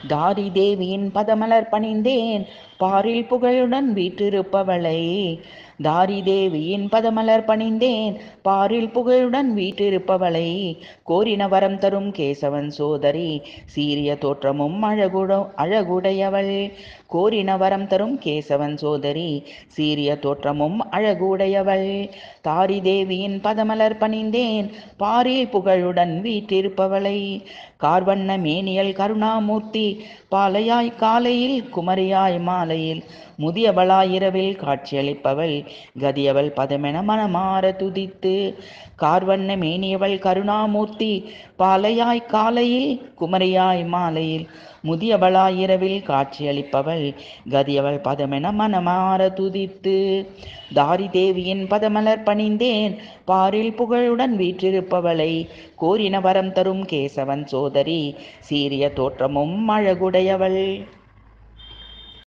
தாரி தேவியின் பதமலர் பணிந்தேன் பாரில் புகழுடன் வீற்றிருப்பவளை. தாரி தேவியின் பதமலர் பணிந்தேன் பாரில் புகழுடன் வீற்றிருப்பவளை. கோரின வரம் தரும் கேசவன் சோதரி சீரிய தோற்றமும் அழகுடையவள். கோரின வரம் தரும் கேசவன் சோதரி சீரிய தோற்றமும் அழகுடையவள். தாரி தேவியின் பதமலர் பணிந்தேன் பாரில் புகழுடன் வீற்றிருப்பவளை. கார்வண்ண மேனியல் கருணாமூர்த்தி பாலையாய் காலையில் குமரியாய் மாலையில் முதியவளாய் இரவில் காட்சியளிப்பவள் கதியவள் பதமென மனமாற துதித்து. கார்வண்ண மேனியவள் கருணாமூர்த்தி பாலையாய் காலையில் குமரியாய் மாலையில் முதியவளாய் இரவில் காட்சியளிப்பவள் கதியவள் பதமென மனமாற துதித்து. தாரி தேவியின் பதமலர் பணிந்தேன் பாரில் புகழுடன் வீற்றிருப்பவளை. கோரின வரம் தரும் கேசவன் சோதரி சீரிய தோற்றமும் அழகுடையவள்.